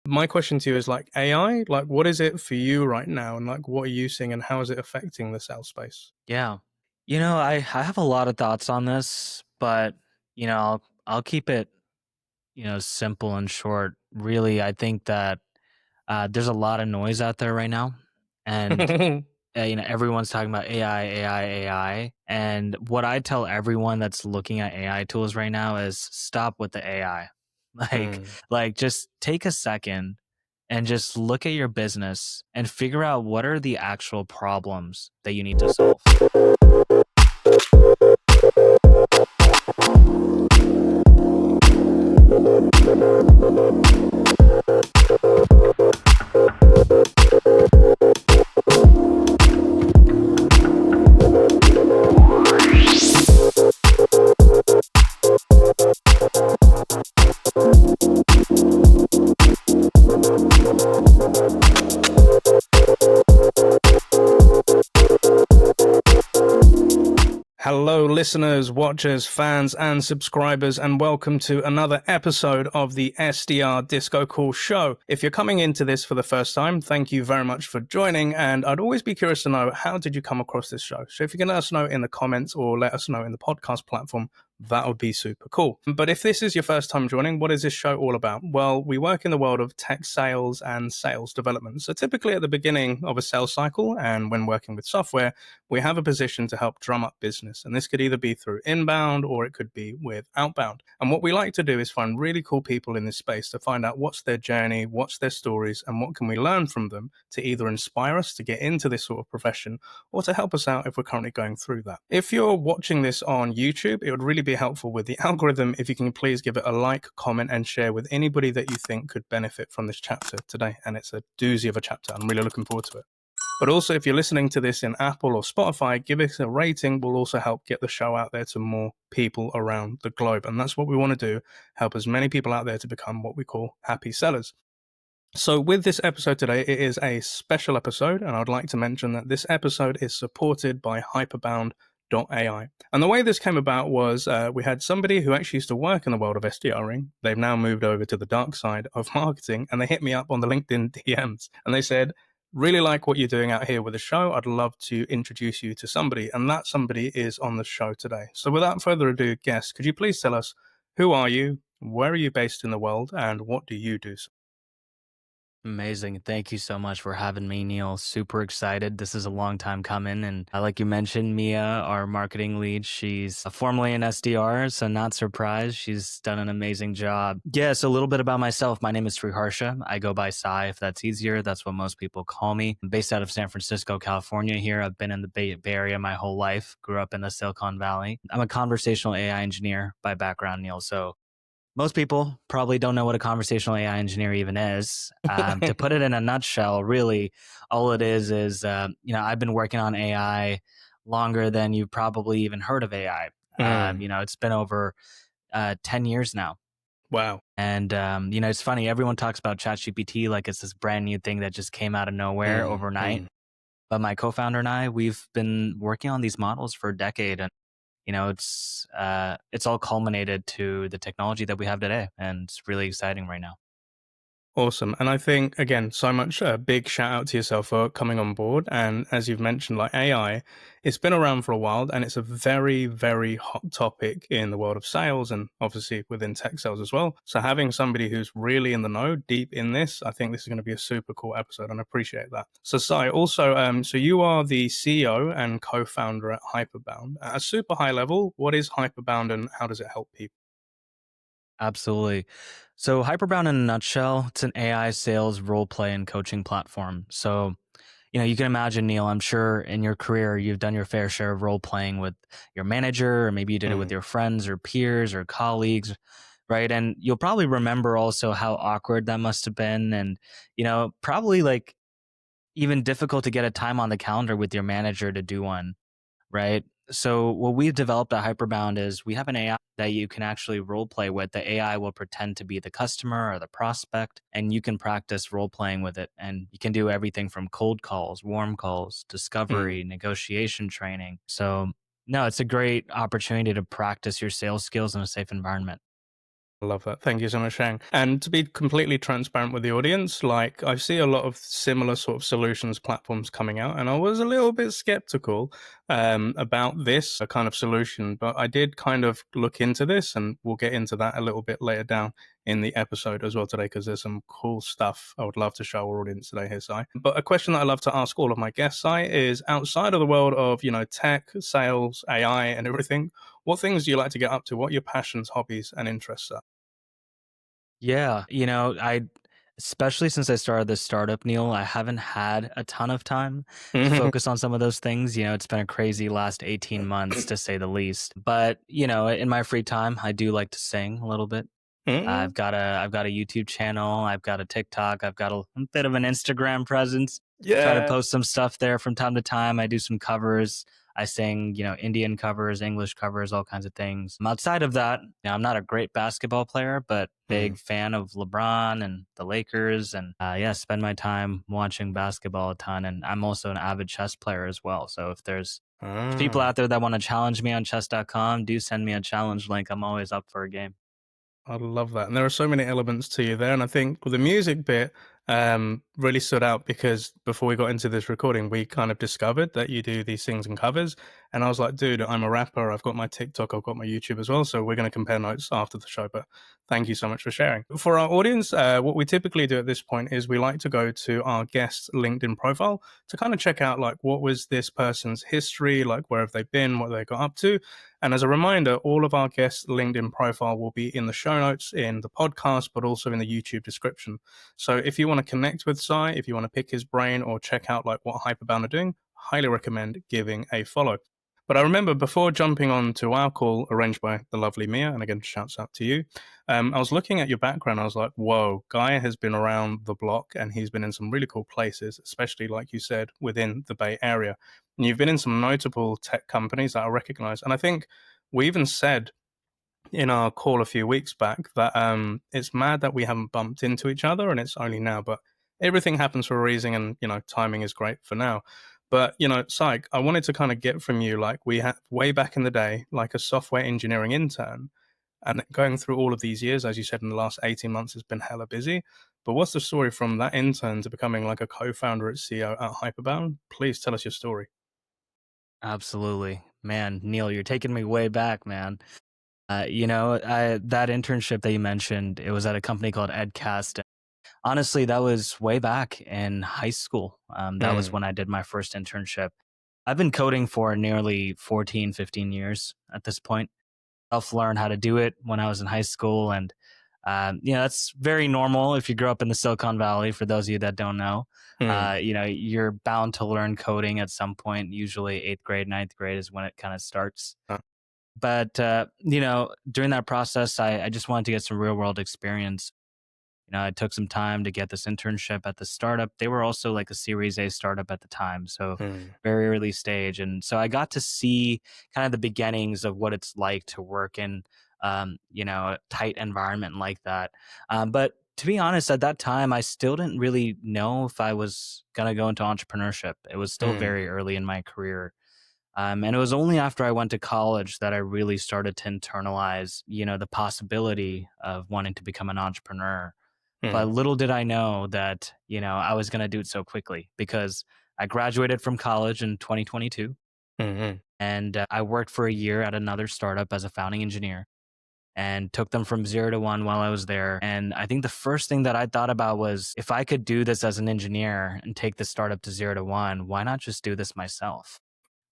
My question to you is like AI, like what is it for you right now? And like what are you seeing and how is it affecting the sales space? Yeah. I have a lot of thoughts on this, but I'll keep it, simple and short. Really, I think that there's a lot of noise out there right now. And everyone's talking about AI, AI, AI. And what I tell everyone that's looking at AI tools right now is stop with the AI. Like, Mm. just take a second and just look at your business and figure out what are the actual problems that you need to solve. Hello, listeners, watchers, fans, and subscribers, and welcome to another episode of the SDR DiscoCall Show. If you're coming into this for the first time, thank you very much for joining, and I'd always be curious to know, how did you come across this show? So if you can let us know in the comments or let us know in the podcast platform, that would be super cool. But if this is your first time joining, what is this show all about? Well, we work in the world of tech sales and sales development. So typically at the beginning of a sales cycle, and when working with software, we have a position to help drum up business. And this could either be through inbound or it could be with outbound. And what we like to do is find really cool people in this space to find out what's their journey, what's their stories, and what can we learn from them to either inspire us to get into this sort of profession or to help us out if we're currently going through that. If you're watching this on YouTube, it would really be helpful with the algorithm if you can please give it a like, comment, and share with anybody that you think could benefit from this chapter today. And it's a doozy of a chapter. I'm really looking forward to it. But also, if you're listening to this in Apple or Spotify, give us a rating will also help get the show out there to more people around the globe. And that's what we want to do, help as many people out there to become what we call happy sellers. So with this episode today, it is a special episode, and I'd like to mention that this episode is supported by HyperboundAI. And the way this came about was we had somebody who actually used to work in the world of SDRing. They've now moved over to the dark side of marketing, and they hit me up on the LinkedIn DMs, and they said, really like what you're doing out here with the show. I'd love to introduce you to somebody, and that somebody is on the show today. So without further ado, guest, could you please tell us, who are you, where are you based in the world, and what do you do? Amazing. Thank you so much for having me, Neil. Super excited. This is a long time coming. And like you mentioned, Mia, our marketing lead, she's formerly an SDR, so not surprised. She's done an amazing job. Yes, a little bit about myself. My name is Sriharsha. I go by Sai, if that's easier. That's what most people call me. I'm based out of San Francisco, California here. I've been in the Bay Area my whole life, grew up in the Silicon Valley. I'm a conversational AI engineer by background, Neil. So most people probably don't know what a conversational AI engineer even is. To put it in a nutshell, really, all it is, I've been working on AI longer than you've probably even heard of AI. It's been over 10 years now. Wow. And, it's funny. Everyone talks about ChatGPT like it's this brand new thing that just came out of nowhere overnight. But my co-founder and I, we've been working on these models for a decade. And it's all culminated to the technology that we have today, and it's really exciting right now. Awesome. And I think, again, so much a big shout out to yourself for coming on board. And as you've mentioned, like AI, it's been around for a while and it's a very, very hot topic in the world of sales and obviously within tech sales as well. So having somebody who's really in the know, deep in this, I think this is going to be a super cool episode and I appreciate that. So Sai, also, so you are the CEO and co-founder at Hyperbound. At a super high level, what is Hyperbound and how does it help people? Absolutely. So Hyperbound in a nutshell, it's an AI sales role play and coaching platform. So, you can imagine, Neil, I'm sure in your career, you've done your fair share of role playing with your manager, or maybe you did it with your friends or peers or colleagues, right? And you'll probably remember also how awkward that must have been. And, probably like even difficult to get a time on the calendar with your manager to do one, right? So what we've developed at Hyperbound is we have an AI that you can actually role play with. The AI will pretend to be the customer or the prospect, and you can practice role playing with it. And you can do everything from cold calls, warm calls, discovery, negotiation training. So no, it's a great opportunity to practice your sales skills in a safe environment. I love that. Thank you so much, Shang. And to be completely transparent with the audience, like I see a lot of similar sort of solutions platforms coming out, and I was a little bit skeptical about this kind of solution, but I did kind of look into this, and we'll get into that a little bit later down in the episode as well today, because there's some cool stuff I would love to show our audience today here, Sai. But a question that I love to ask all of my guests, Sai, is outside of the world of, tech, sales, AI, and everything, what things do you like to get up to? What are your passions, hobbies, and interests are? Yeah, I especially since I started this startup, Neil, I haven't had a ton of time to focus on some of those things. It's been a crazy last 18 months to say the least. But, in my free time, I do like to sing a little bit. I've got a YouTube channel, I've got a TikTok, I've got a bit of an Instagram presence. Try to Yeah. post some stuff there from time to time. I do some covers. I sing, Indian covers, English covers, all kinds of things. Outside of that, I'm not a great basketball player, but Mm. big fan of LeBron and the Lakers. And yeah, spend my time watching basketball a ton. And I'm also an avid chess player as well. So if there's people Ah. out there that want to challenge me on chess.com, do send me a challenge link. I'm always up for a game. I love that. And there are so many elements to you there. And I think the music bit really stood out because before we got into this recording, we kind of discovered that you do these things in covers. And I was like, dude, I'm a rapper. I've got my TikTok, I've got my YouTube as well. So we're going to compare notes after the show. But thank you so much for sharing. For our audience, what we typically do at this point is we like to go to our guest's LinkedIn profile to kind of check out like what was this person's history, like where have they been, what they got up to. And as a reminder, all of our guests' LinkedIn profile will be in the show notes, in the podcast, but also in the YouTube description. So if you want to connect with Sai, if you want to pick his brain or check out like what Hyperbound are doing, highly recommend giving a follow. But I remember before jumping on to our call arranged by the lovely Mia, and again, shouts out to you, I was looking at your background. I was like, whoa, Guy has been around the block and he's been in some really cool places, especially, like you said, within the Bay Area. And you've been in some notable tech companies that are recognized. And I think we even said in our call a few weeks back that it's mad that we haven't bumped into each other and it's only now, but everything happens for a reason and, timing is great for now. But, Psych, I wanted to kind of get from you, like we had way back in the day, like a software engineering intern and going through all of these years, as you said, in the last 18 months has been hella busy. But what's the story from that intern to becoming like a co-founder at CEO at Hyperbound? Please tell us your story. Absolutely. Man, Neil, you're taking me way back, man. That internship that you mentioned, it was at a company called Edcast. Honestly, that was way back in high school. That was Mm, when I did my first internship. I've been coding for nearly 14, 15 years at this point. Self-learned how to do it when I was in high school. And, that's very normal if you grow up in the Silicon Valley, for those of you that don't know. mm, You're bound to learn coding at some point. Usually eighth grade, ninth grade is when it kind of starts. uh, But, during that process, I just wanted to get some real world experience. I took some time to get this internship at the startup. They were also like a Series A startup at the time, so mm, very early stage. And so I got to see kind of the beginnings of what it's like to work in, a tight environment like that. But to be honest, at that time, I still didn't really know if I was going to go into entrepreneurship. It was still mm, very early in my career. And it was only after I went to college that I really started to internalize, the possibility of wanting to become an entrepreneur. But mm, little did I know that, I was going to do it so quickly because I graduated from college in 2022 mm, and I worked for a year at another startup as a founding engineer and took them from 0 to 1 while I was there. And I think the first thing that I thought about was if I could do this as an engineer and take the startup to 0 to 1, why not just do this myself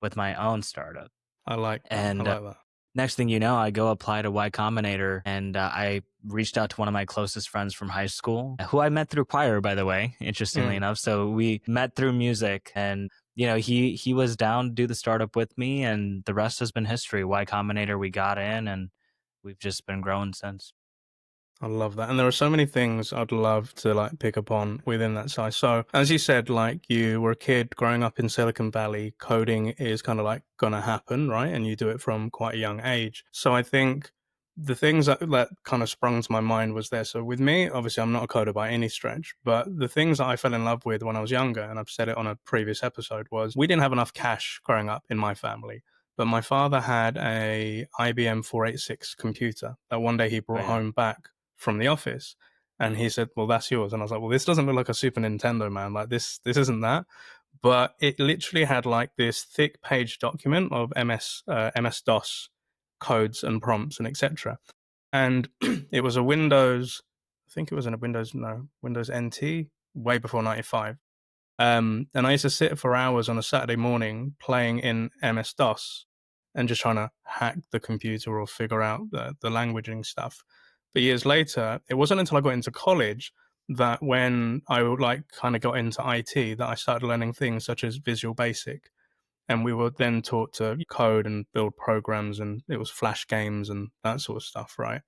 with my own startup? I like that. I And like that. next thing you know, I go apply to Y Combinator, and I reached out to one of my closest friends from high school, who I met through choir, by the way, interestingly Mm. enough. So we met through music, and he was down to do the startup with me, and the rest has been history. Y Combinator, we got in, and we've just been growing since. I love that. And there are so many things I'd love to like pick up on within that size. So as you said, like you were a kid growing up in Silicon Valley, coding is kind of like gonna happen, right? And you do it from quite a young age. So I think the things that kind of sprung to my mind was there. So with me, obviously I'm not a coder by any stretch, but the things that I fell in love with when I was younger, and I've said it on a previous episode, was we didn't have enough cash growing up in my family. But my father had a IBM 486 computer that one day he Oh brought yeah. home back from the office. And he said, "Well, that's yours." And I was like, "Well, this doesn't look like a Super Nintendo, man. Like this isn't that." But it literally had like this thick page document of MS DOS codes and prompts and etc. And it was a Windows, I think it was in a Windows NT, way before 95. And I used to sit for hours on a Saturday morning playing in MS DOS and just trying to hack the computer or figure out the languaging stuff. But years later, it wasn't until I got into college that when I like kind of got into IT that I started learning things such as Visual Basic. And we were then taught to code and build programs, and it was Flash games and that sort of stuff, right?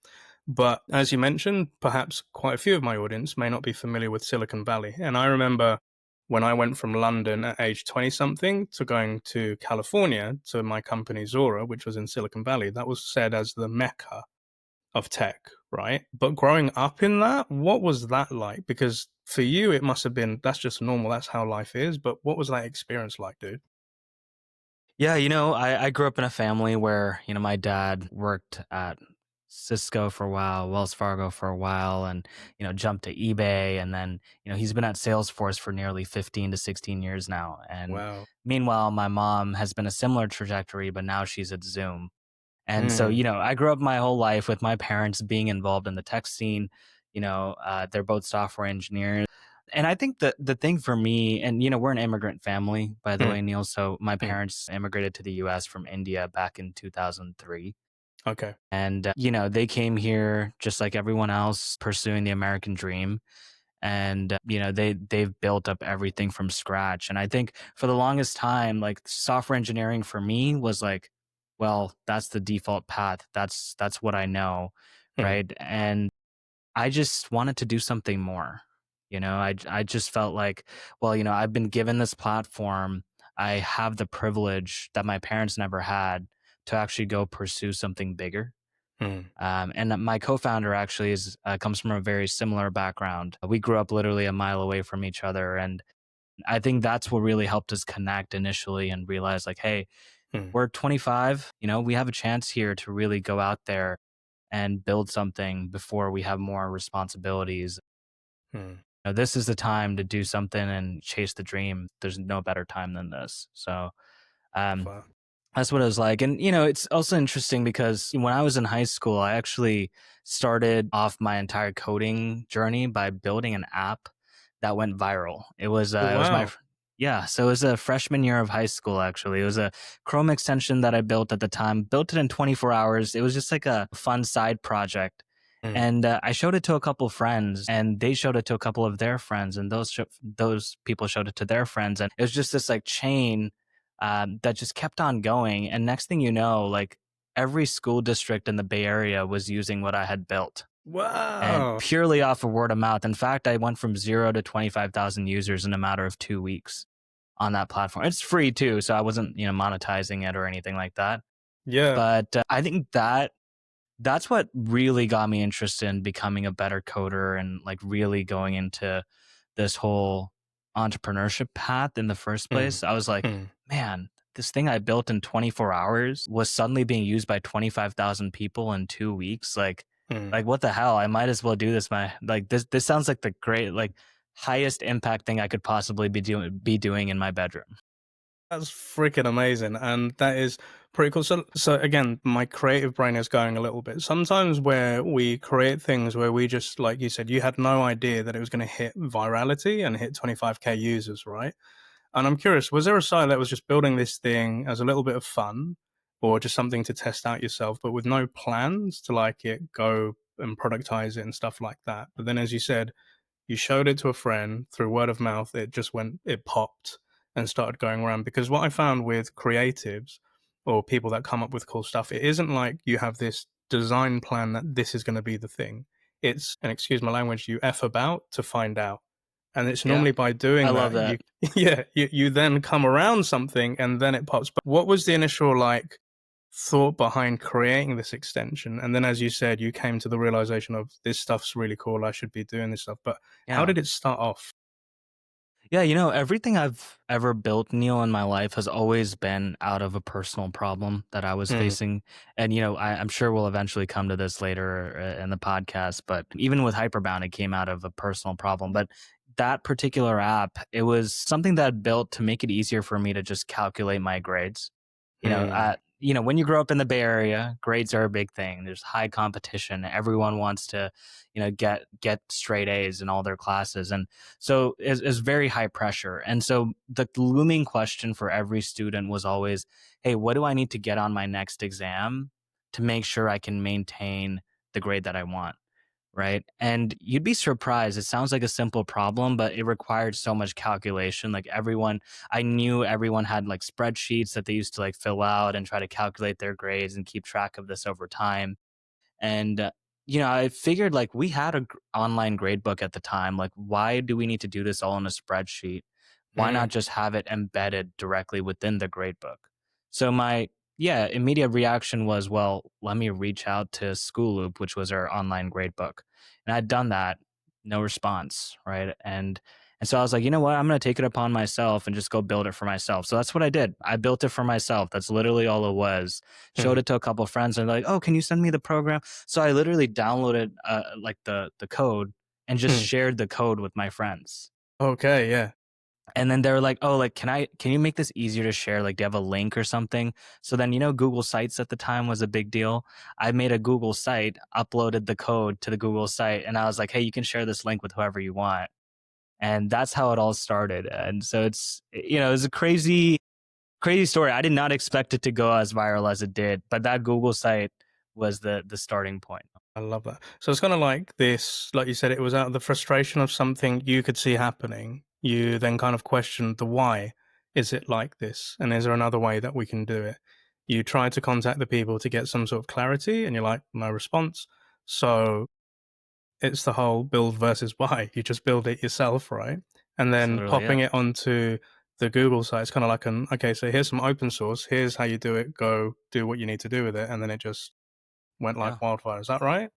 But as you mentioned, perhaps quite a few of my audience may not be familiar with Silicon Valley. And I remember when I went from London at age 20 something to going to California to my company Zora, which was in Silicon Valley, that was said as the mecca of tech, right? But growing up in that, what was that like? Because for you, it must have been that's just normal, that's how life is. But what was that experience like, dude? Yeah, I grew up in a family where, my dad worked at Cisco for a while, Wells Fargo for a while, and, jumped to eBay. And then, he's been at Salesforce for nearly 15 to 16 years now. And Wow. meanwhile, my mom has been a similar trajectory, but now she's at Zoom. And so, Mm, I grew up my whole life with my parents being involved in the tech scene. They're both software engineers. And I think the thing for me, and we're an immigrant family, by the mm, way, Neil. So my mm. parents immigrated to the U.S. from India back in 2003, Okay. and they came here just like everyone else, pursuing the American dream. And they've built up everything from scratch. And I think for the longest time, like software engineering for me was like, well, that's the default path. That's what I know, Mm, right? And I just wanted to do something more. I just felt like, well, I've been given this platform. I have the privilege that my parents never had to actually go pursue something bigger. mm, And my co-founder actually is comes from a very similar background. We grew up literally a mile away from each other, and I think that's what really helped us connect initially and realize, like, hey, mm, we're 25. We have a chance here to really go out there and build something before we have more responsibilities. mm. This is the time to do something and chase the dream. There's no better time than this. So um, Wow. that's what it was like. And, it's also interesting because when I was in high school, I actually started off my entire coding journey by building an app that went viral. Oh, It was wow. yeah. So it was a freshman year of high school, actually. It was a Chrome extension that I built at the time, built it in 24 hours. It was just like a fun side project. Mm. And I showed it to a couple of friends, and they showed it to a couple of their friends, and those people showed it to their friends, and it was just this like chain that just kept on going. And next thing you know, like every school district in the Bay Area was using what I had built, and Wow. purely off of word of mouth. In fact, I went from 0 to 25,000 users in a matter of 2 weeks on that platform. It's free too, so I wasn't monetizing it or anything like that. Yeah. But I think that's what really got me interested in becoming a better coder and like really going into this whole entrepreneurship path in the first Mm, place. I was like, mm, man, this thing I built in 24 hours was suddenly being used by 25,000 people in 2 weeks. mm. Like what the hell? I might as well do this. This sounds like the great, like highest impact thing I could possibly be doing in my bedroom. That's freaking amazing, and that is pretty cool. So again, my creative brain is going a little bit. Sometimes where we create things where we just, like you said, you had no idea that it was going to hit virality and hit 25K users, right? And I'm curious, was there a side that was just building this thing as a little bit of fun, or just something to test out yourself, but with no plans to like it go and productize it and stuff like that? But then, as you said, you showed it to a friend through word of mouth, it popped and started going around. Because what I found with creatives or people that come up with cool stuff, it isn't like you have this design plan that this is going to be the thing. It's, and excuse my language, you F about to find out. And it's Yeah, normally by I doing love that, that. you then come around something and then it pops. But what was the initial like thought behind creating this extension? And then, as you said, you came to the realization of this stuff's really cool. I should be doing this stuff. But how Yeah. did it start off? Yeah, everything I've ever built, Neil, in my life has always been out of a personal problem that I was Mm, facing. And, I'm sure we'll eventually come to this later in the podcast, but even with Hyperbound, it came out of a personal problem. But that particular app, it was something that I built to make it easier for me to just calculate my grades. mm, When you grow up in the Bay Area, grades are a big thing. There's high competition. Everyone wants to, get straight A's in all their classes. And so it's very high pressure. And so the looming question for every student was always, hey, what do I need to get on my next exam to make sure I can maintain the grade that I want? Right. And you'd be surprised. It sounds like a simple problem, but it required so much calculation. I knew everyone had like spreadsheets that they used to like fill out and try to calculate their grades and keep track of this over time. And, I figured like we had a online grade book at the time. Like, why do we need to do this all in a spreadsheet? Why not mm, just have it embedded directly within the grade book? So my immediate reaction was, well, let me reach out to School Loop, which was our online grade book. And I'd done that, no response, right? And so I was like, you know what? I'm going to take it upon myself and just go build it for myself. So that's what I did. I built it for myself. That's literally all it was. Showed mm, it to a couple of friends and they're like, "Oh, can you send me the program?" So I literally downloaded like the code and just mm. shared the code with my friends. Okay, yeah. And then they were like, "Oh, like can you make this easier to share? Like do you have a link or something?" So then Google Sites at the time was a big deal. I made a Google site, uploaded the code to the Google site, and I was like, "Hey, you can share this link with whoever you want." And that's how it all started. And so it's a crazy story. I did not expect it to go as viral as it did, but that Google site was the starting point. I love that. So it's kind of like this, like you said, it was out of the frustration of something you could see happening. You then kind of questioned the why. Is it like this? And is there another way that we can do it? You try to contact the people to get some sort of clarity, and you're like, no response. So it's the whole build versus buy. You just build it yourself, right? And It's then literally popping it. it onto the Google site, it's kind of like okay, so here's some open source. Here's how you do it. Go do what you need to do with it. And then it just went like Yeah, wildfire. Is that right?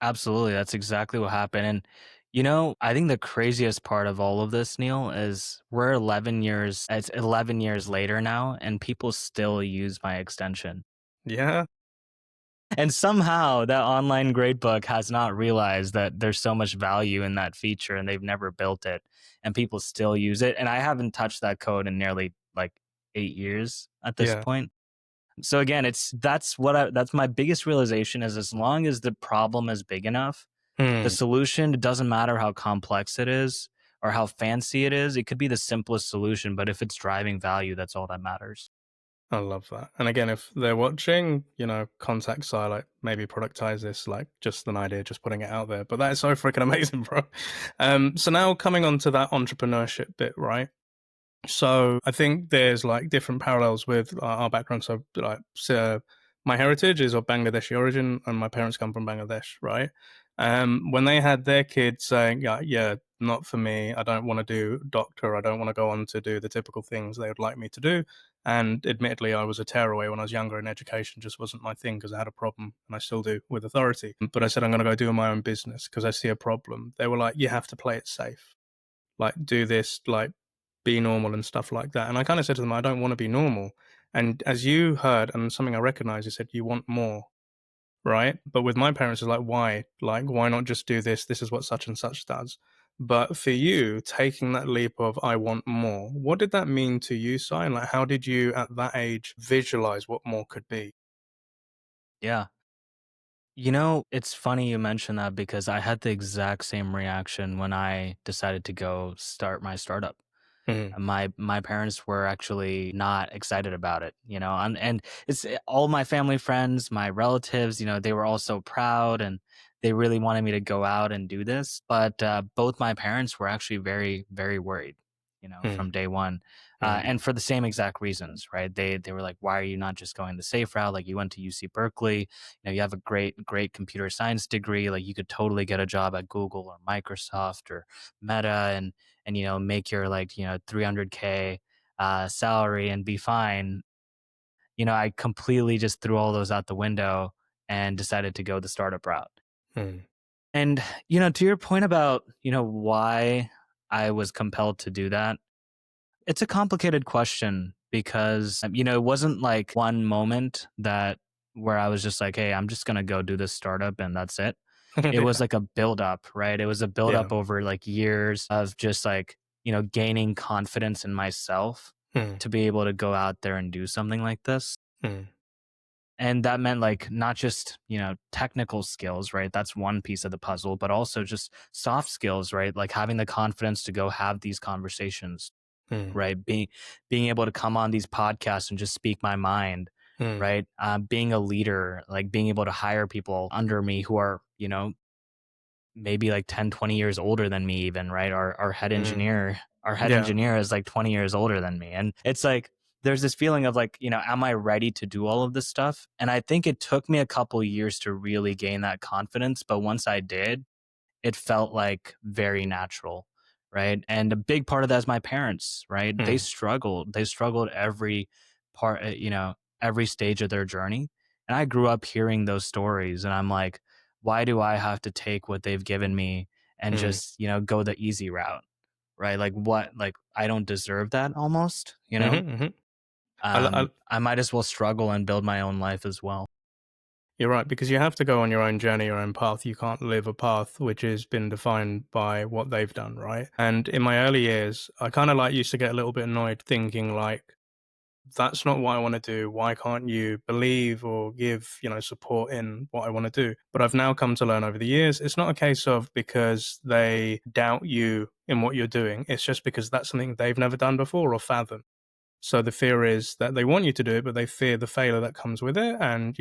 absolutely. That's exactly what happened. And I think the craziest part of all of this, Neil, is it's 11 years later now, and people still use my extension. Yeah. And somehow that online gradebook has not realized that there's so much value in that feature and they've never built it and people still use it. And I haven't touched that code in nearly like 8 years at this Yeah. point. So again, that's my biggest realization is as long as the problem is big enough, the Hmm. solution, it doesn't matter how complex it is or how fancy it is. It could be the simplest solution, but if it's driving value, that's all that matters. I love that. And again, if they're watching, contact side, like maybe productize this, like just an idea, just putting it out there. But that is so freaking amazing, bro. So now coming on to that entrepreneurship bit, right? So I think there's like different parallels with our background. So my heritage is of Bangladeshi origin, and my parents come from Bangladesh, right? When they had their kids saying, "Yeah, yeah, not for me. I don't want to do doctor. I don't want to go on to do the typical things they would like me to do." And admittedly, I was a tearaway when I was younger, and education just wasn't my thing because I had a problem, and I still do with authority. But I said I'm going to go do my own business because I see a problem. They were like, "You have to play it safe. Like, do this, like, be normal and stuff like that." And I kind of said to them, I don't want to be normal. And as you heard, and something I recognize, you said you want more, right? But with my parents, it's like, why? Like, why not just do this? This is what such and such does. But for you, taking that leap of I want more, what did that mean to you, Si? And like, how did you at that age visualize what more could be? Yeah. It's funny you mentioned that because I had the exact same reaction when I decided to go start my startup. Mm, My parents were actually not excited about it, and it's all my family friends, my relatives, they were all so proud and they really wanted me to go out and do this. But both my parents were actually very, very worried, from mm, day one. mm, And for the same exact reasons, right? They were like, "Why are you not just going the safe route? Like you went to UC Berkeley, you have a great computer science degree. Like you could totally get a job at Google or Microsoft or Meta, and make your like 300K salary and be fine." I completely just threw all those out the window and decided to go the startup route. mm, And to your point about why I was compelled to do that? It's a complicated question because, it wasn't like one moment that where I was just like, hey, I'm just going to go do this startup and that's it. It was Yeah. like a build up, right? It was a build Yeah. up over like years of just like, gaining confidence in myself Mm, to be able to go out there and do something like this. mm, And that meant like not just, technical skills, right? That's one piece of the puzzle, but also just soft skills, right? Like having the confidence to go have these conversations, mm, right? Being able to come on these podcasts and just speak my mind, mm, right? Being a leader, like being able to hire people under me who are, maybe like 10, 20 years older than me even, right? mm. Our head Yeah. engineer is like 20 years older than me. And it's like there's this feeling of like, am I ready to do all of this stuff? And I think it took me a couple years to really gain that confidence, but once I did, it felt like very natural, right? And a big part of that is my parents, right? They Mm, struggled. They struggled every part, every stage of their journey. And I grew up hearing those stories, and I'm like, why do I have to take what they've given me and mm, just, go the easy route, right? Like what? Like I don't deserve that almost, you know? mhm, mhm. I I might as well struggle and build my own life as well. You're right, because you have to go on your own journey, your own path. You can't live a path which has been defined by what they've done, right? And in my early years, I kind of like used to get a little bit annoyed thinking like, that's not what I want to do. Why can't you believe or give, support in what I want to do? But I've now come to learn over the years, it's not a case of because they doubt you in what you're doing. It's just because that's something they've never done before or fathomed. So the fear is that they want you to do it, but they fear the failure that comes with it, and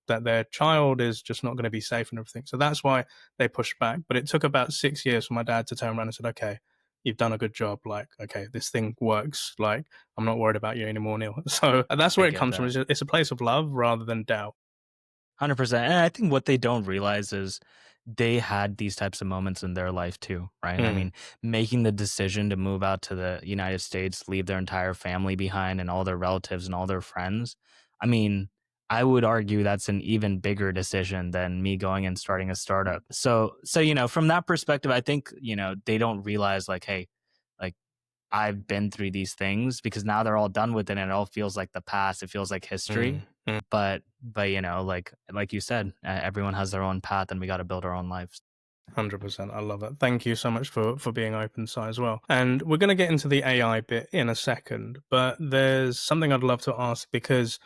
that their child is just not going to be safe and everything. So that's why they push back. But it took about 6 years for my dad to turn around and said, "Okay, you've done a good job. Like, okay, this thing works. Like, I'm not worried about you anymore, Neil." So that's I where it get comes from. that. It's a place of love rather than doubt. 100%. And I think what they don't realize is they had these types of moments in their life too, right? I Mm, mean, making the decision to move out to the United States, leave their entire family behind and all their relatives and all their friends. I mean, I would argue that's an even bigger decision than me going and starting a startup. So from that perspective, I think, they don't realize like, hey, like I've been through these things because now they're all done with it and it all feels like the past. It feels like history. mm, mm. But like you said, everyone has their own path and we got to build our own lives. 100%. I love it. Thank you so much for being open, Si, as well. And we're going to get into the AI bit in a second, but there's something I'd love to ask because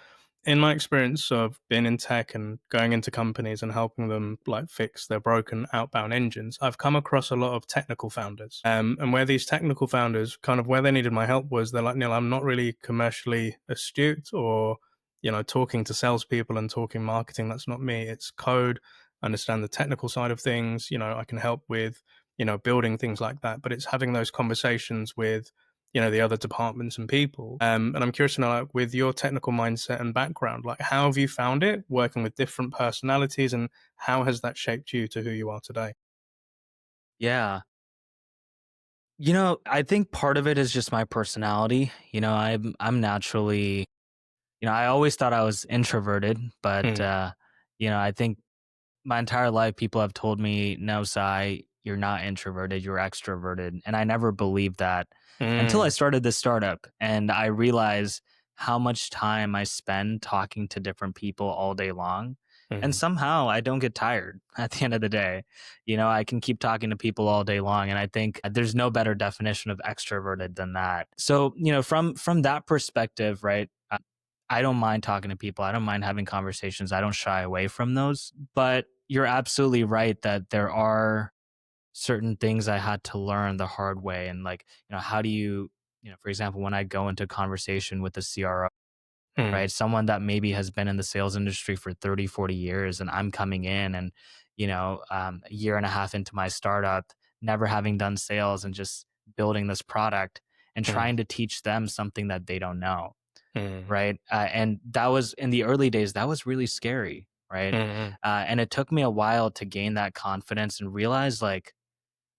in my experience of being in tech and going into companies and helping them like fix their broken outbound engines, I've come across a lot of technical founders. And where these technical founders kind of where they needed my help was they're like, Neil, I'm not really commercially astute or, talking to salespeople and talking marketing. That's not me. It's code, understand the technical side of things. I can help with, building things like that. But it's having those conversations with, the other departments and people. And I'm curious to know, like, with your technical mindset and background, like, how have you found it working with different personalities, and how has that shaped you to who you are today? Yeah. I think part of it is just my personality. I'm naturally, I always thought I was introverted, but Mm, I think my entire life, people have told me, no, Sai, you're not introverted, you're extroverted. And I never believed that until I mm, started this startup and I realized how much time I spend talking to different people all day long. And mm, somehow I don't get tired at the end of the day. I can keep talking to people all day long. And I think there's no better definition of extroverted than that. So, from that perspective, right? I don't mind talking to people. I don't mind having conversations. I don't shy away from those. But you're absolutely right that there are certain things I had to learn the hard way. And like, how do you, for example, when I go into conversation with a CRO, mm, right? Someone that maybe has been in the sales industry for 30, 40 years, and I'm coming in and, a year and a half into my startup, never having done sales and just building this product and mm, trying to teach them something that they don't know, mm, right? And that was in the early days, that was really scary, right? mm, And it took me a while to gain that confidence and realize, like,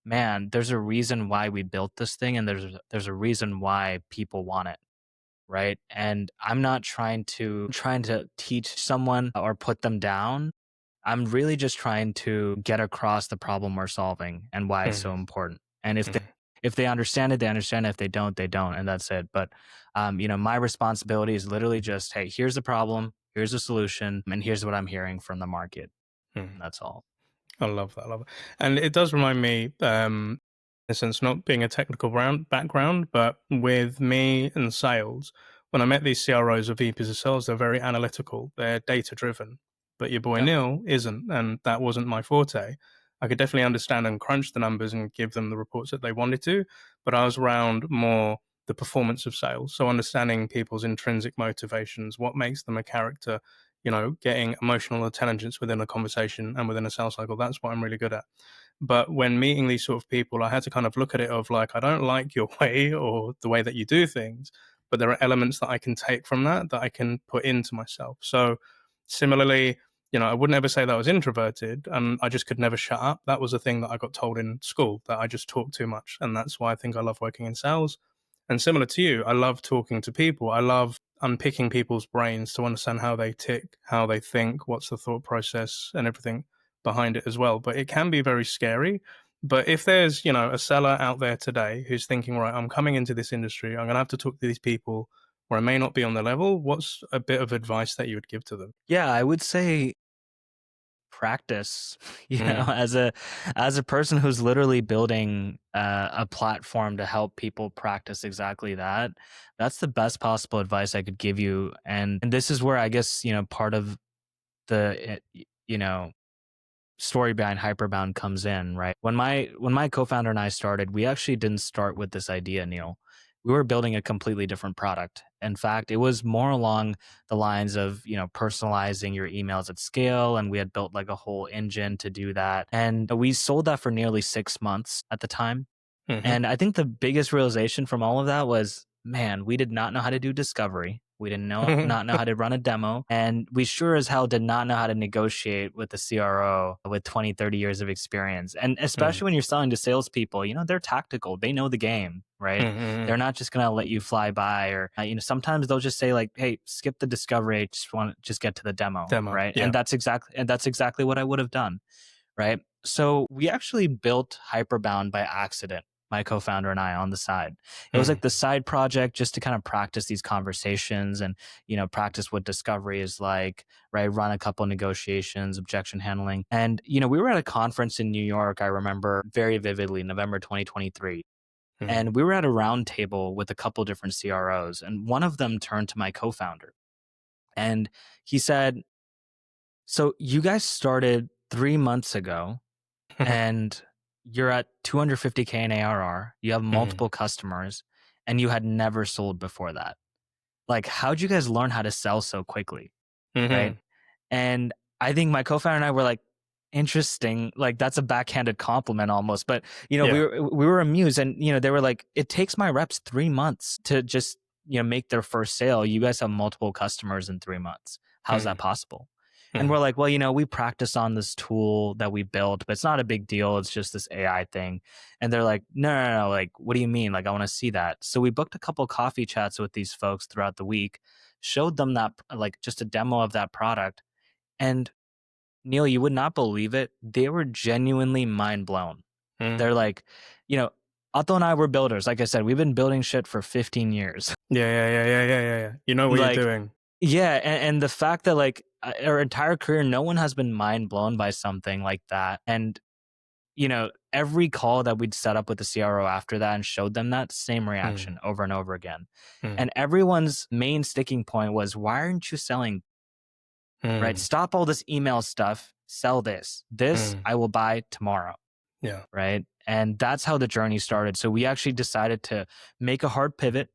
man, there's a reason why we built this thing, and there's a reason why people want it, right? And I'm not trying to teach someone or put them down. I'm really just trying to get across the problem we're solving and why it's so mm, important. And if they mm. If they understand it, they understand it. If they don't, they don't, and that's it. But my responsibility is literally just, hey, here's the problem, here's the solution, and here's what I'm hearing from the market. Mm. And that's all. I love that. I love it. And it does remind me, in a sense, not being a technical background, but with me and sales, when I met these CROs or VPs of sales, they're very analytical, they're data driven. But your boy Yeah. Neil isn't, and that wasn't my forte. I could definitely understand and crunch the numbers and give them the reports that they wanted to, but I was around more the performance of sales. So understanding people's intrinsic motivations, what makes them a character, getting emotional intelligence within a conversation and within a sales cycle. That's what I'm really good at. But when meeting these sort of people, I had to kind of look at it of like, I don't like your way or the way that you do things, but there are elements that I can take from that I can put into myself. So similarly, I wouldn't ever say that I was introverted and I just could never shut up. That was a thing that I got told in school, that I just talk too much. And that's why I think I love working in sales. And similar to you, I love talking to people. I love unpicking people's brains to understand how they tick, how they think, what's the thought process and everything behind it as well. But it can be very scary. But if there's, a seller out there today who's thinking, right, I'm coming into this industry, I'm going to have to talk to these people where I may not be on the level, what's a bit of advice that you would give to them? Yeah, I would say practice. Mm, As a person who's literally building a platform to help people practice exactly that, that's the best possible advice I could give you. And this is where I guess part of the story behind Hyperbound comes in, right? When my co-founder and I started, we actually didn't start with this idea, Neil. We were building a completely different product. In fact, it was more along the lines of, personalizing your emails at scale, and we had built like a whole engine to do that. And we sold that for nearly 6 months at the time. mm-hmm. And I think the biggest realization from all of that was, man, we did not know how to do discovery. We didn't know not know how to run a demo. And we sure as hell did not know how to negotiate with the CRO with 20, 30 years of experience. And mm, especially when you're selling to salespeople, they're tactical. They know the game, right? mm, They're not just gonna let you fly by, or sometimes they'll just say like, hey, skip the discovery, just get to the demo, demo. right? Yeah. And that's exactly what I would have done, right? So we actually built Hyperbound by accident, my co-founder and I, on the side. It was Mm, like the side project just to kind of practice these conversations and, practice what discovery is like, right? Run a couple negotiations, objection handling. And, we were at a conference in New York, I remember very vividly, November 2023. mm, And we were at a round table with a couple different CROs. And one of them turned to my co-founder and he said, so you guys started 3 months ago and you're at 250K in ARR, you have mm, multiple customers, and you had never sold before that. Like, how'd you guys learn how to sell so quickly? Right. mm, And I think my co-founder and I were like, interesting. Like, that's a backhanded compliment almost. But, we yeah. were amused. And, they were like, it takes my reps 3 months to just, make their first sale. You guys have multiple customers in 3 months. How's that Mm, possible? And mm, we're like, well, we practice on this tool that we built, but it's not a big deal. It's just this AI thing. And they're like, no, no, no. Like, what do you mean? Like, I want to see that. So we booked a couple coffee chats with these folks throughout the week, showed them that, like, just a demo of that product. And Neil, you would not believe it. They were genuinely mind blown. mm. They're like, you know, Otto and I were builders. Like I said, we've been building shit for 15 years. Yeah, yeah, yeah, yeah, yeah, yeah, yeah. You know what you're Like, doing. yeah. And the fact that, like, our entire career, no one has been mind blown by something like that. And, every call that we'd set up with the CRO after that and showed them that same Mm, reaction over and over again. mm, And everyone's main sticking point was, why aren't you selling, right? mm, Stop all this email stuff. Sell this. This mm. I will buy tomorrow. Yeah. Right. And that's how the journey started. So we actually decided to make a hard pivot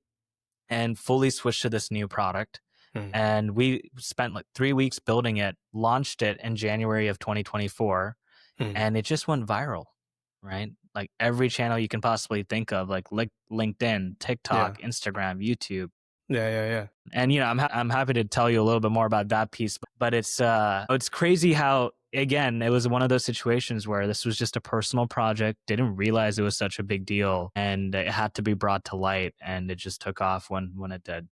and fully switch to this new product. Mm, And we spent like 3 weeks building it, launched it in January of 2024, mm. and it just went viral, right? Like every channel you can possibly think of, like LinkedIn, Yeah. TikTok, Instagram, YouTube. Yeah, yeah, yeah. And I'm happy to tell you a little bit more about that piece, but it's crazy how, again, it was one of those situations where this was just a personal project, didn't realize it was such a big deal, and it had to be brought to light, and it just took off when it did.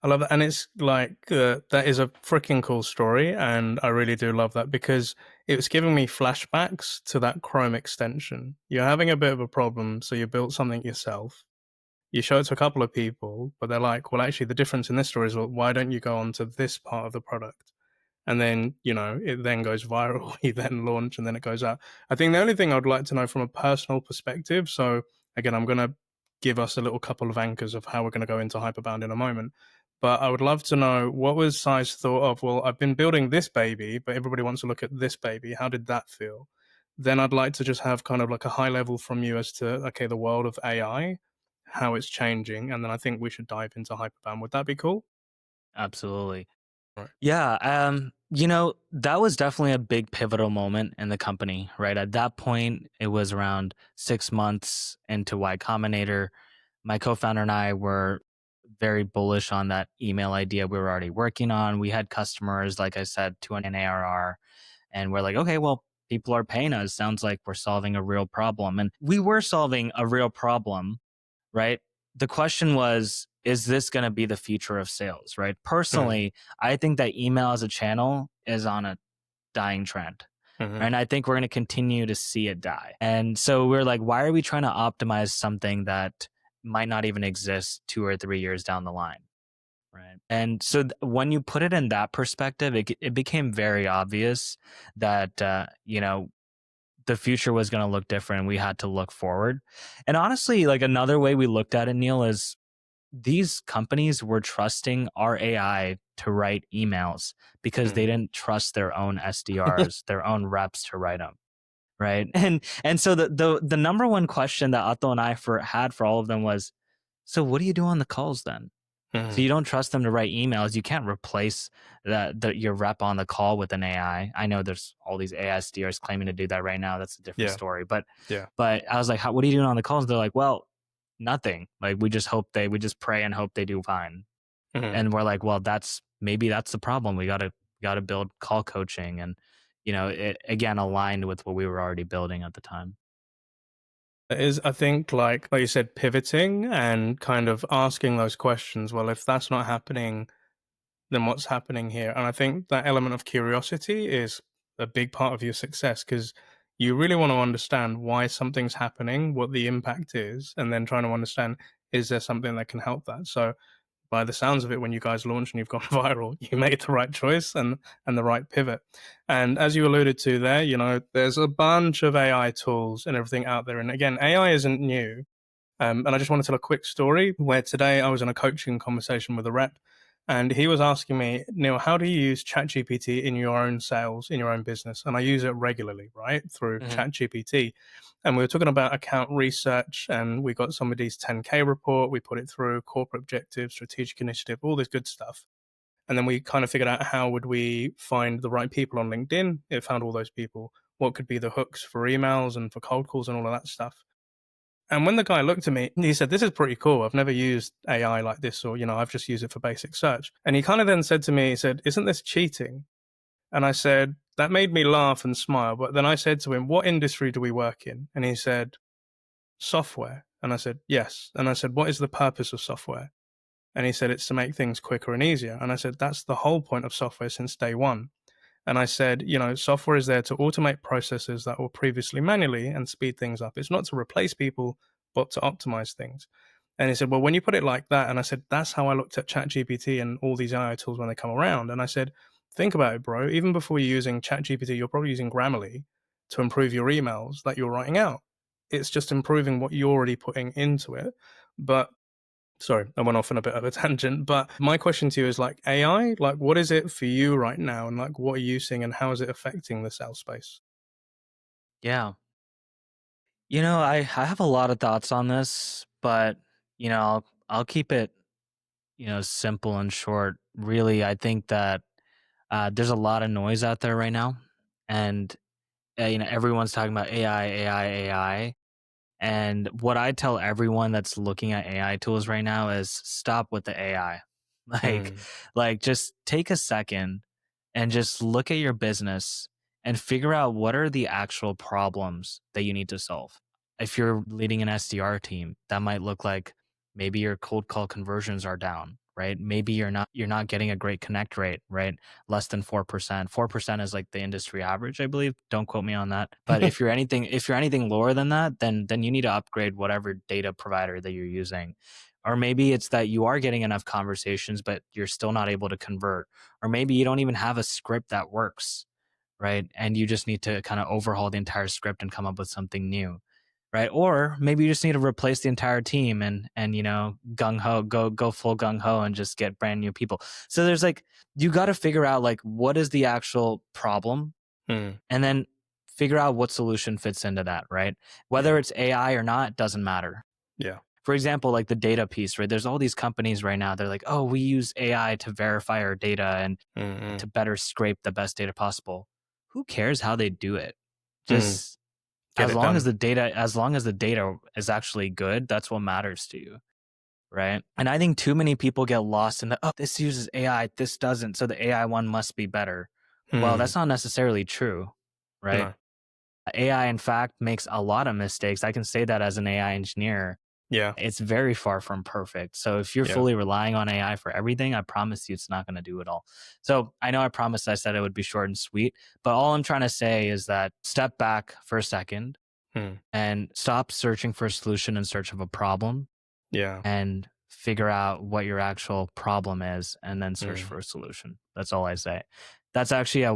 I love that. And it's like, that is a freaking cool story. And I really do love that because it was giving me flashbacks to that Chrome extension. You're having a bit of a problem, so you built something yourself. You show it to a couple of people, but they're like, well, actually, the difference in this story is, well, why don't you go on to this part of the product? And then, it then goes viral. You then launch and then it goes out. I think the only thing I'd like to know from a personal perspective, so again, I'm going to give us a little couple of anchors of how we're going to go into Hyperbound in a moment. But I would love to know, what was Sai's thought of, well, I've been building this baby, but everybody wants to look at this baby. How did that feel? Then I'd like to just have kind of like a high level from you as to, okay, the world of AI, how it's changing. And then I think we should dive into Hyperbound. Would that be cool? Absolutely. Right. Yeah, that was definitely a big pivotal moment in the company, right? At that point, it was around 6 months into Y Combinator. My co-founder and I were very bullish on that email idea we were already working on. We had customers, like I said, 200 ARR, and we're like, okay, well, people are paying us. Sounds like we're solving a real problem. And we were solving a real problem, right? The question was, is this going to be the future of sales, right? Mm-hmm. Personally, I think that email as a channel is on a dying trend. Mm-hmm. And I think we're going to continue to see it die. And so we're like, why are we trying to optimize something that might not even exist 2 or 3 years down the line? Right. And so when you put it in that perspective, it became very obvious that, the future was going to look different. We had to look forward. And honestly, like another way we looked at it, Neil, is these companies were trusting our AI to write emails because they Mm-hmm. didn't trust their own SDRs, their own reps to write them. Right. And so the number one question that Atto and I had for all of them was, so what do you do on the calls then? So Mm-hmm. you don't trust them to write emails. You can't replace your rep on the call with an AI. I know there's all these AI SDRs claiming to do that right now. That's a different Yeah. story. But Yeah. I was like, what are you doing on the calls? They're like, well, nothing. Like we just pray and hope they do fine. Mm-hmm. And we're like, well, maybe that's the problem. We gotta build call coaching, and it again aligned with what we were already building at the time. It is, I think, like you said, pivoting and kind of asking those questions. Well, if that's not happening, then what's happening here? And I think that element of curiosity is a big part of your success, because you really want to understand why something's happening, what the impact is, and then trying to understand, is there something that can help that? So by the sounds of it, when you guys launched and you've gone viral, you made the right choice and the right pivot. And as you alluded to there, there's a bunch of AI tools and everything out there. And again, AI isn't new. And I just want to tell a quick story where today I was in a coaching conversation with a rep, and he was asking me, Neil, how do you use ChatGPT in your own sales, in your own business? And I use it regularly, right, through Hmm. ChatGPT. And we were talking about account research, and we got somebody's 10K report. We put it through corporate objectives, strategic initiative, all this good stuff. And then we kind of figured out, how would we find the right people on LinkedIn? It found all those people. What could be the hooks for emails and for cold calls and all of that stuff? And when the guy looked at me, he said, this is pretty cool. I've never used AI like this, or, I've just used it for basic search. And he kind of then said to me, he said, isn't this cheating? And I said, that made me laugh and smile. But then I said to him, what industry do we work in? And he said, software. And I said, yes. And I said, what is the purpose of software? And he said, it's to make things quicker and easier. And I said, that's the whole point of software since day one. And I said, software is there to automate processes that were previously manually and speed things up. It's not to replace people, but to optimize things. And he said, well, when you put it like that, and I said, that's how I looked at ChatGPT and all these AI tools when they come around. And I said, think about it, bro. Even before you're using ChatGPT, you're probably using Grammarly to improve your emails that you're writing out. It's just improving what you're already putting into it. But sorry, I went off on a bit of a tangent, but my question to you is, like, AI, like, what is it for you right now? And like, what are you seeing and how is it affecting the sales space? Yeah. I have a lot of thoughts on this, but I'll keep it simple and short. Really, I think that there's a lot of noise out there right now, and everyone's talking about AI, AI, AI. And what I tell everyone that's looking at AI tools right now is stop with the AI. Like, Mm, just take a second and just look at your business and figure out what are the actual problems that you need to solve. If you're leading an SDR team, that might look like maybe your cold call conversions are down, right? Maybe you're not getting a great connect rate, right? Less than 4%. 4% is like the industry average, I believe. Don't quote me on that. But if you're anything lower than that, then you need to upgrade whatever data provider that you're using. Or maybe it's that you are getting enough conversations, but you're still not able to convert. Or maybe you don't even have a script that works, right? And you just need to kind of overhaul the entire script and come up with something new, right? Or maybe you just need to replace the entire team and gung ho, go full gung ho and just get brand new people. So there's like, you got to figure out like what is the actual problem, Mm, and then figure out what solution fits into that, right? Whether yeah. it's AI or not doesn't matter. Yeah. For example, like the data piece, right? There's all these companies right now. They're like, oh, we use AI to verify our data and Mm-mm. to better scrape the best data possible. Who cares how they do it? Mm. Just Get it done. as long as the data is actually good, that's what matters to you, right? And I think too many people get lost in the, oh, this uses AI, this doesn't, so the AI one must be better. Well, Mm. that's not necessarily true, right? No. AI, in fact, makes a lot of mistakes. I can say that as an AI engineer. Yeah. It's very far from perfect. So if you're Yeah. fully relying on AI for everything, I promise you it's not going to do it all. So I know I said it would be short and sweet, but all I'm trying to say is that step back for a second Mm. and stop searching for a solution in search of a problem, Yeah. and figure out what your actual problem is and then search Mm. for a solution. That's all I say. That's actually a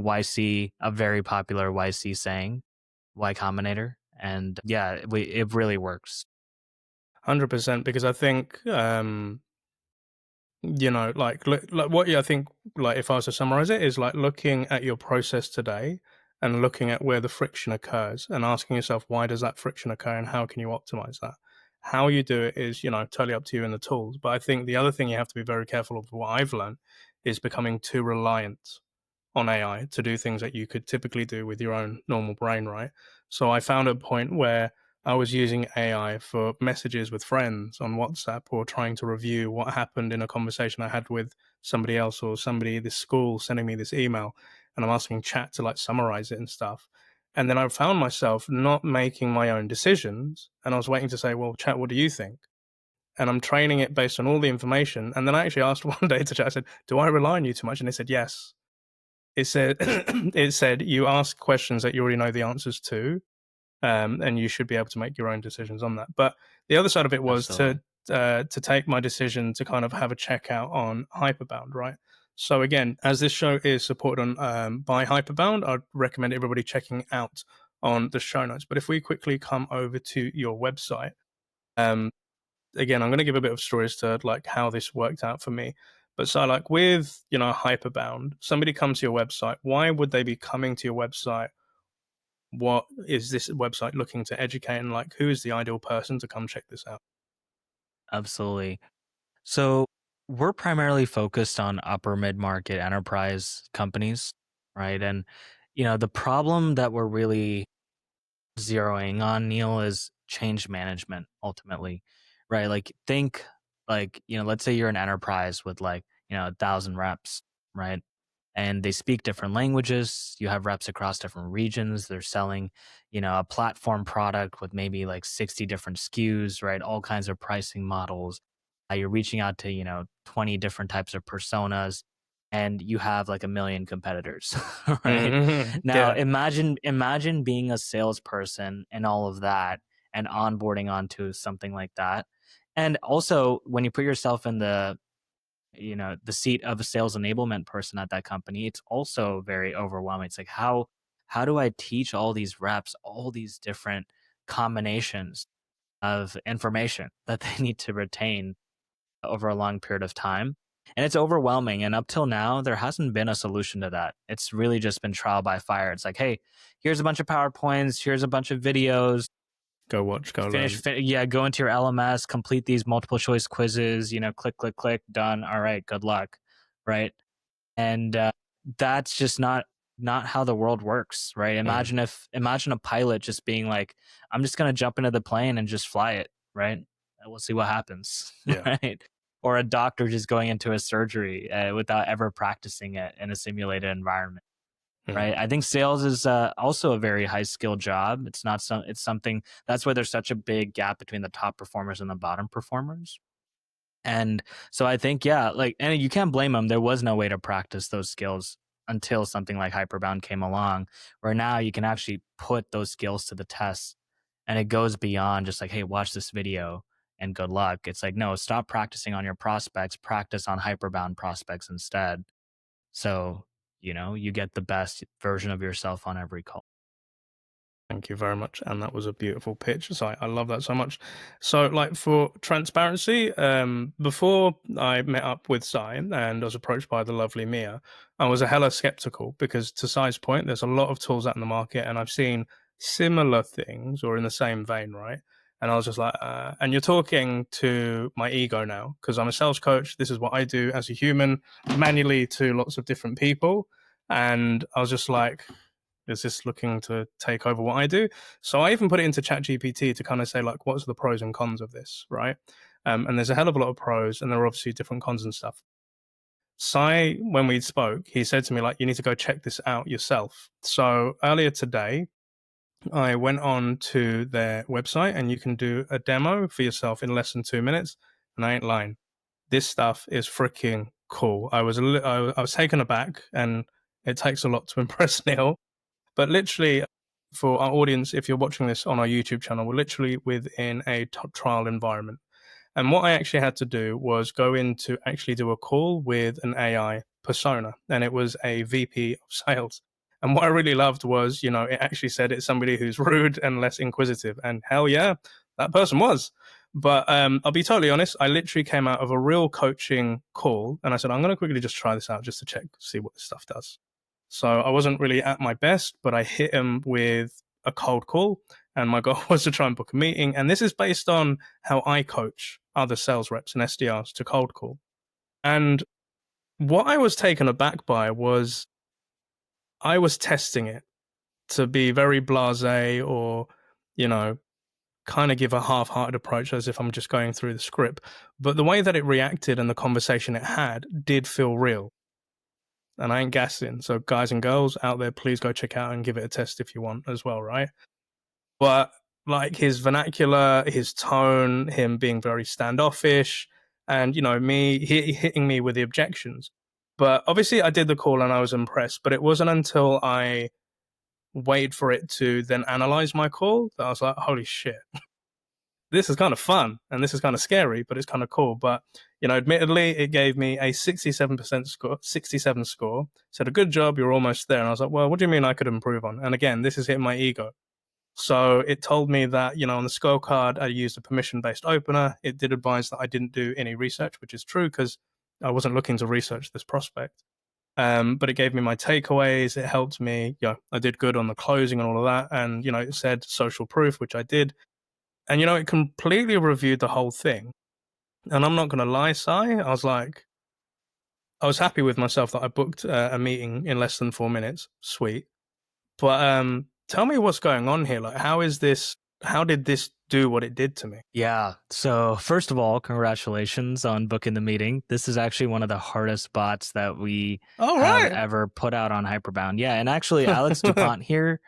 very popular YC saying, Y Combinator. And yeah, it really works. 100%, because I think like what I think, like if I was to summarize it, is like looking at your process today and looking at where the friction occurs and asking yourself, why does that friction occur and how can you optimize that? How you do it is, totally up to you and the tools. But I think the other thing you have to be very careful of, what I've learned, is becoming too reliant on AI to do things that you could typically do with your own normal brain, right? So I found a point where I was using AI for messages with friends on WhatsApp, or trying to review what happened in a conversation I had with somebody else, or somebody at this school sending me this email, and I'm asking chat to like summarize it and stuff. And then I found myself not making my own decisions, and I was waiting to say, well, chat, what do you think? And I'm training it based on all the information. And then I actually asked one day to chat, I said, do I rely on you too much? And they said, yes. It said, it said, you ask questions that you already know the answers to, and you should be able to make your own decisions on that. But the other side of it was Absolutely. to take my decision to kind of have a checkout on Hyperbound, right? So again, as this show is supported on by Hyperbound, I'd recommend everybody checking out on the show notes. But if we quickly come over to your website, um, again, I'm going to give a bit of stories to like how this worked out for me. But so, like with Hyperbound, somebody comes to your website. Why would they be coming to your website? What is this website looking to educate, and like who is the ideal person to come check this out? Absolutely. So we're primarily focused on upper mid-market enterprise companies, right? And the problem that we're really zeroing on, Neil, is change management ultimately, right? Like think like, let's say you're an enterprise with like, 1,000 reps, right? And they speak different languages. You have reps across different regions. They're selling, a platform product with maybe like 60 different SKUs, right? All kinds of pricing models. You're reaching out to, 20 different types of personas, and you have like a million competitors, right? Now Yeah. imagine being a salesperson and all of that and onboarding onto something like that. And also when you put yourself in the seat of a sales enablement person at that company, it's also very overwhelming. It's like how do I teach all these reps all these different combinations of information that they need to retain over a long period of time? And it's overwhelming. And up till now, there hasn't been a solution to that. It's really just been trial by fire. It's like, hey, here's a bunch of PowerPoints, here's a bunch of videos. Go watch, go learn. Yeah, go into your LMS, complete these multiple choice quizzes, click, click, click, done. All right, good luck. Right. And that's just not how the world works, right? Mm, Imagine a pilot just being like, I'm just going to jump into the plane and just fly it, right? And we'll see what happens. yeah. Right? Or a doctor just going into a surgery without ever practicing it in a simulated environment, Mm. right? I think sales is also a very high skill job. It's something, that's why there's such a big gap between the top performers and the bottom performers. And so I think, yeah, like, and you can't blame them. There was no way to practice those skills until something like Hyperbound came along, where now you can actually put those skills to the test. And it goes beyond just like, hey, watch this video and good luck. It's like, no, stop practicing on your prospects, practice on Hyperbound prospects instead. So, you get the best version of yourself on every call. Thank you very much. And that was a beautiful pitch. So I love that so much. So, like, for transparency, before I met up with Sai and I was approached by the lovely Mia, I was a hella skeptical because, to Sai's point, there's a lot of tools out in the market and I've seen similar things or in the same vein, right? And I was just like, and you're talking to my ego now because I'm a sales coach. This is what I do as a human, manually to lots of different people. And I was just like, is this looking to take over what I do? So I even put it into ChatGPT to kind of say, like, what's the pros and cons of this, right? And there's a hell of a lot of pros, and there are obviously different cons and stuff. Sai, when we spoke, he said to me, like, you need to go check this out yourself. So earlier today, I went on to their website, and you can do a demo for yourself in less than 2 minutes. And I ain't lying. This stuff is freaking cool. I was taken aback, and it takes a lot to impress Neil. But literally, for our audience, if you're watching this on our YouTube channel, we're literally within a trial environment. And what I actually had to do was go in to actually do a call with an AI persona, and it was a VP of sales. And what I really loved was, it actually said it's somebody who's rude and less inquisitive. And hell yeah, that person was. But I'll be totally honest, I literally came out of a real coaching call and I said, I'm going to quickly just try this out just to check, see what this stuff does. So I wasn't really at my best, but I hit him with a cold call. And my goal was to try and book a meeting. And this is based on how I coach other sales reps and SDRs to cold call. And what I was taken aback by was I was testing it to be very blasé or, kind of give a half-hearted approach as if I'm just going through the script. But the way that it reacted and the conversation it had did feel real. And I ain't gassing. So guys and girls out there, please go check out and give it a test if you want as well, right? But like his vernacular, his tone, him being very standoffish, and me hitting me with the objections. But obviously, I did the call and I was impressed. But it wasn't until I waited for it to then analyze my call that I was like, holy shit, this is kind of fun and this is kind of scary, but it's kind of cool. But admittedly, it gave me a 67% score, 67 score. Said a good job, you're almost there. And I was like, well, what do you mean I could improve on? And again, this is hitting my ego. So it told me that, on the scorecard, I used a permission-based opener. It did advise that I didn't do any research, which is true because I wasn't looking to research this prospect. But it gave me my takeaways. It helped me. I did good on the closing and all of that. And, it said social proof, which I did. And, it completely reviewed the whole thing. And I'm not going to lie, Sai, I was happy with myself that I booked a meeting in less than 4 minutes. Sweet. But tell me what's going on here. Like, how did this do what it did to me? Yeah. So first of all, congratulations on booking the meeting. This is actually one of the hardest bots that we have ever put out on Hyperbound. Yeah. And actually Alex DuPont here,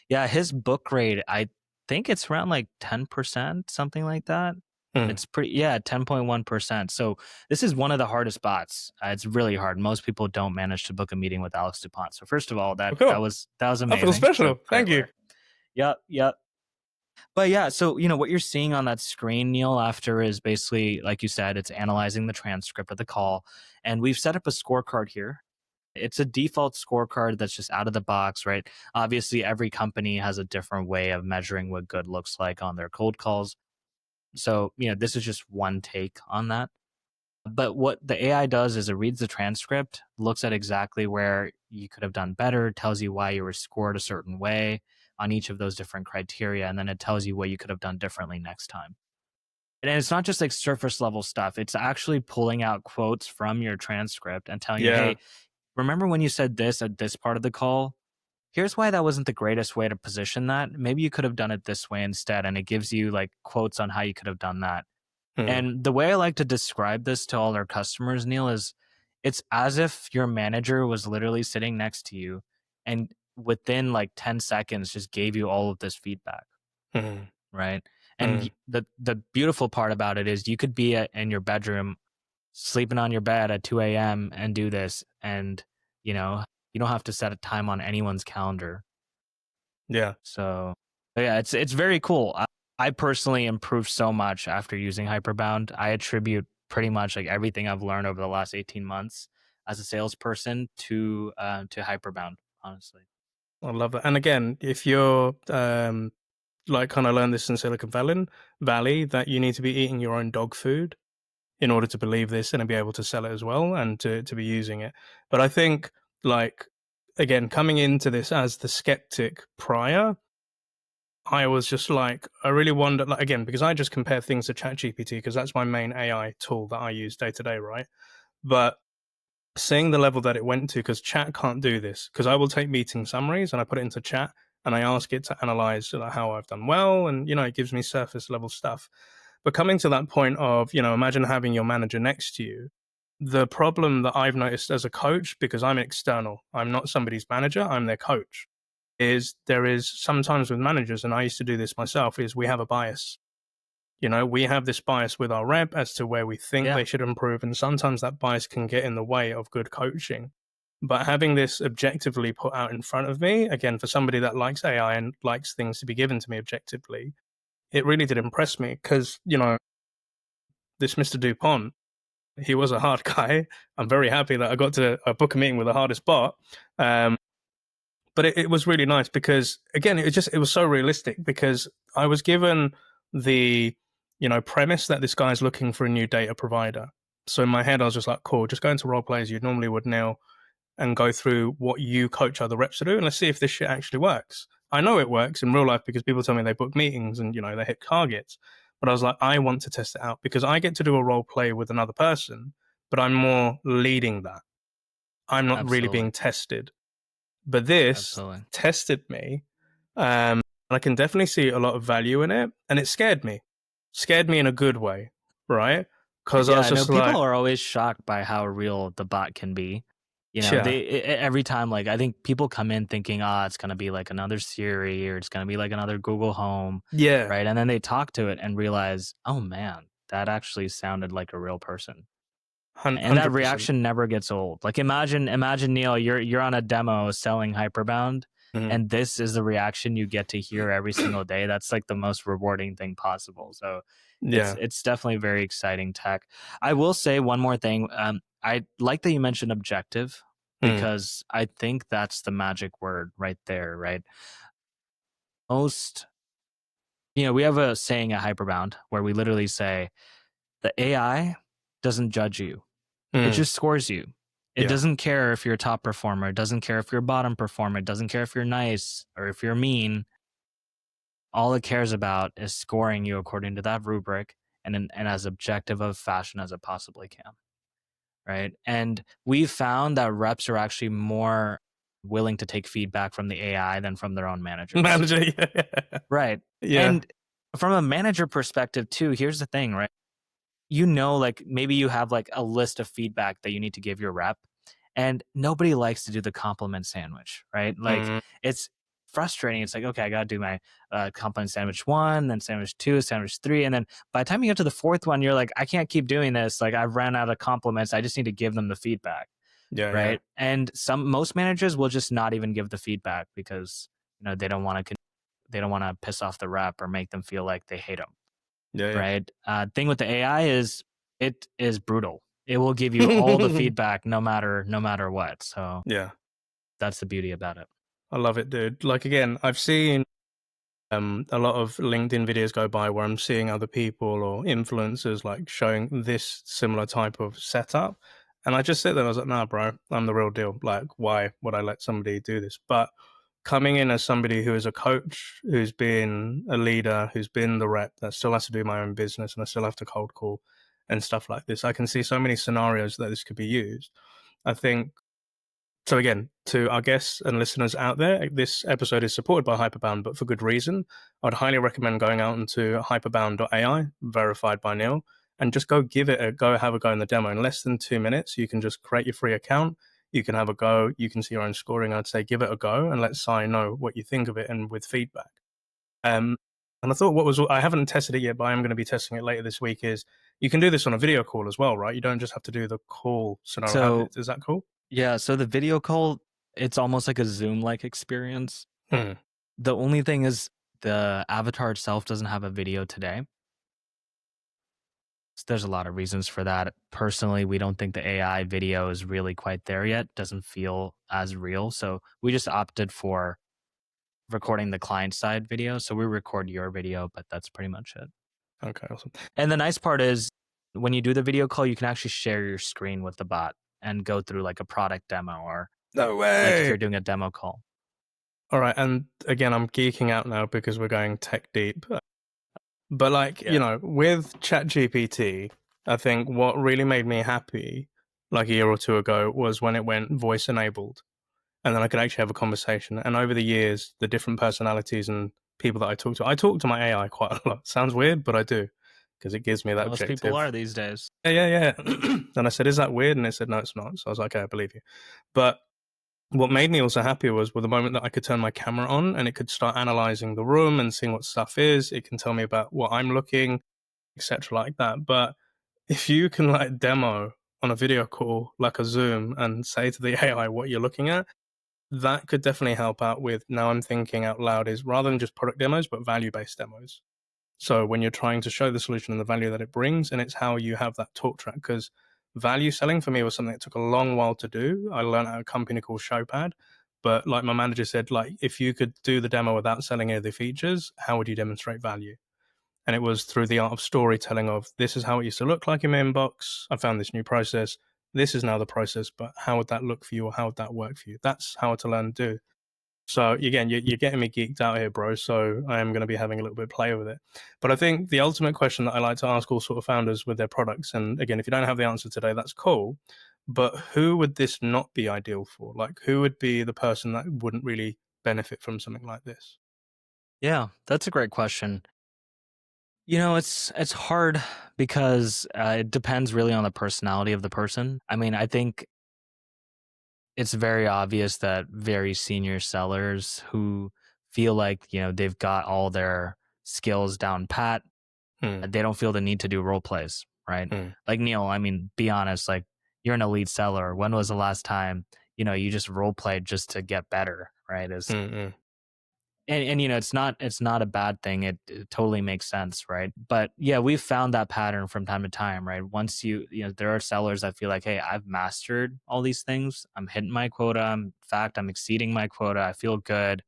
yeah, his book rate, I think it's around like 10%, something like that. It's pretty, 10.1%. So this is one of the hardest bots. It's really hard. Most people don't manage to book a meeting with Alex DuPont. So first of all, that was amazing. I feel special. So thank you. Yep. But yeah, so what you're seeing on that screen, Neil, after is basically, like you said, it's analyzing the transcript of the call. And we've set up a scorecard here. It's a default scorecard that's just out of the box, right? Obviously, every company has a different way of measuring what good looks like on their cold calls. So, this is just one take on that. But what the AI does is it reads the transcript, looks at exactly where you could have done better, tells you why you were scored a certain way on each of those different criteria, and then it tells you what you could have done differently next time. And it's not just like surface level stuff. It's actually pulling out quotes from your transcript and telling you, hey, remember when you said this at this part of the call? Here's why that wasn't the greatest way to position that. Maybe you could have done it this way instead. And it gives you like quotes on how you could have done that. And the way I like to describe this to all our customers, Neil, is it's as if your manager was literally sitting next to you and within like 10 seconds just gave you all of this feedback. Right. And the beautiful part about it is you could be in your bedroom sleeping on your bed at 2 a.m. and do this. And, you know, you don't have to set a time on anyone's calendar. Yeah. So yeah, it's very cool. I personally improved so much after using Hyperbound. I attribute pretty much like everything I've learned over the last 18 months as a salesperson to Hyperbound, honestly. I love that. And again, if you're like kind of learn this in Silicon Valley, that you need to be eating your own dog food in order to believe this and to be able to sell it as well and to be using it. But I think like again, coming into this as the skeptic prior, I was just like, I really wonder, like, again, because I just compare things to ChatGPT because that's my main AI tool that I use day to day, right? But seeing the level that it went to, because chat can't do this, because I will take meeting summaries and I put it into chat and I ask it to analyze how I've done well, and it gives me surface level stuff. But coming to that point of, imagine having your manager next to you. The problem that I've noticed as a coach, because I'm external, I'm not somebody's manager, I'm their coach, is there is sometimes with managers, and I used to do this myself, is we have a bias. We have this bias with our rep as to where we think Yeah, they should improve, and sometimes that bias can get in the way of good coaching. But having this objectively put out in front of me, again, for somebody that likes AI and likes things to be given to me objectively, it really did impress me because, this Mr. Dupont, he was a hard guy. I'm very happy that I got to book a meeting with the hardest bot. But it was really nice because, again, it was so realistic because I was given the premise that this guy's looking for a new data provider. So in my head I was just like, cool, just go into role plays you normally would now and go through what you coach other reps to do, and let's see if this shit actually works. I know it works in real life because people tell me they book meetings and they hit targets, but I was like, I want to test it out because I get to do a role play with another person, but I'm more leading that. I'm not really absolutely. being tested. But this Absolutely. tested me. And I can definitely see a lot of value in it. And it scared me in a good way, right? Because I Yeah, was I know just people like, are always shocked by how real the bot can be. yeah, Every time, like, I think people come in thinking, ah, it's going to be like another Siri or it's going to be like another Google Home, yeah, right? And then they talk to it and realize, oh man, that actually sounded like a real person. And that 100%. reaction never gets old. Like imagine Neil, you're on a demo selling Hyperbound, Mhm. and this is the reaction you get to hear every single day. That's like the most rewarding thing possible. So Yeah. it's definitely very exciting tech. I will say one more thing. I like that you mentioned objective Mm. because I think that's the magic word right there, right? Most, we have a saying at Hyperbound where we literally say the AI doesn't judge you. It Mm. just scores you. It Yeah. doesn't care if you're a top performer. It doesn't care if you're a bottom performer. It doesn't care if you're nice or if you're mean. All it cares about is scoring you according to that rubric and as objective of fashion as it possibly can. Right. And we've found that reps are actually more willing to take feedback from the AI than from their own managers. Manager, yeah. Right. Yeah. And from a manager perspective, too, here's the thing, right? Like maybe you have like a list of feedback that you need to give your rep, and nobody likes to do the compliment sandwich, right? Like Mm. it's frustrating. It's like, okay, I got to do my compliment sandwich 1, then sandwich 2, sandwich 3. And then by the time you get to the fourth one, you're like, I can't keep doing this. Like I've ran out of compliments. I just need to give them the feedback. Yeah, yeah. Right. And most managers will just not even give the feedback because, they don't want to piss off the rep or make them feel like they hate them. Yeah, Right. Thing with the AI is it is brutal. It will give you all the yeah. feedback no matter what. So Yeah. that's the beauty about it. I love it, dude. Like, again, I've seen a lot of LinkedIn videos go by where I'm seeing other people or influencers like showing this similar type of setup. And I just sit there and I was like, nah, bro, I'm the real deal. Like, why would I let somebody do this? But coming in as somebody who is a coach, who's been a leader, who's been the rep that still has to do my own business and I still have to cold call and stuff like this, I can see so many scenarios that this could be used. I think so again, to our guests and listeners out there, this episode is supported by Hyperbound, but for good reason. I'd highly recommend going out into hyperbound.ai, verified by Neil, and just go give it a go, have a go in the demo. In less than 2 minutes, you can just create your free account. You can have a go. You can see your own scoring. I'd say give it a go and let Sai know what you think of it and with feedback. Um, and I thought I haven't tested it yet, but I am going to be testing it later this week, is You can do this on a video call as well, right? You don't just have to do the call scenario. So Is that cool? yeah, so the video call, it's almost like a Zoom-like experience. Hmm. The only thing is the avatar itself doesn't have a video today. There's a lot of reasons for that. Personally, we don't think the AI video is really quite there yet. Doesn't feel as real. So we just opted for recording the client side video. So we record your video, but that's pretty much it. Okay, awesome. And the nice part is when you do the video call, you can actually share your screen with the bot and go through like a product demo or No like if way. you're doing a demo call. All right, and again, I'm geeking out now because we're going tech deep. But like, Yeah. with ChatGPT, I think what really made me happy like a year or two ago was when it went voice enabled. And then I could actually have a conversation. And over the years, the different personalities and people that I talk to my AI quite a lot. Sounds weird, but I do because it gives me that Most people objective. are these days. Yeah. And I said, "Is that weird?" And it said, "No, it's not." So I was like, "Okay, I believe you." But what made me also happy was with the moment that I could turn my camera on and it could start analyzing the room and seeing what stuff is. It can tell me about what I'm looking, etc., like that. But if you can like demo on a video call, like a Zoom, and say to the AI what you're looking at, that could definitely help out with, now I'm thinking out loud, is rather than just product demos, but value-based demos. So when you're trying to show the solution and the value that it brings, and it's how you have that talk track, because value selling for me was something that took a long while to do. I learned at a company called Showpad, but like my manager said, like if you could do the demo without selling any of the features, how would you demonstrate value? And it was through the art of storytelling of, this is how it used to look like in my inbox. I found this new process. This is now the process, but how would that look for you or how would that work for you? That's how to learn to do. So again, you're getting me geeked out here, bro. So I am going to be having a little bit of play with it. But I think the ultimate question that I like to ask all sort of founders with their products, and again, if you don't have the answer today, that's cool. But who would this not be ideal for? Like, who would be the person that wouldn't really benefit from something like this? Yeah, that's a great question. It's hard because it depends really on the personality of the person. I mean, I think it's very obvious that very senior sellers who feel like, they've got all their skills down pat, Hmm. they don't feel the need to do role plays, right? Hmm. Like Neil, I mean, be honest, like you're an elite seller. When was the last time, you just role played just to get better, right? Hmm. And it's not a bad thing. It totally makes sense, right? But yeah, we've found that pattern from time to time, right? Once there are sellers that feel like, hey, I've mastered all these things. I'm hitting my quota. In fact, I'm exceeding my quota. I feel good.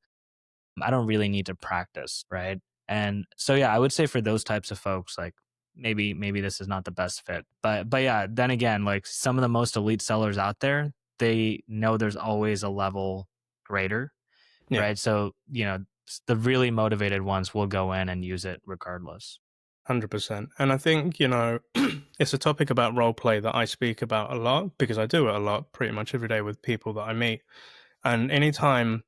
I don't really need to practice, right? And so yeah, I would say for those types of folks, like maybe this is not the best fit. But yeah, then again, like some of the most elite sellers out there, they know there's always a level greater, Yeah. right? So, the really motivated ones will go in and use it regardless. 100%. And I think, it's a topic about role play that I speak about a lot because I do it a lot pretty much every day with people that I meet. And anytime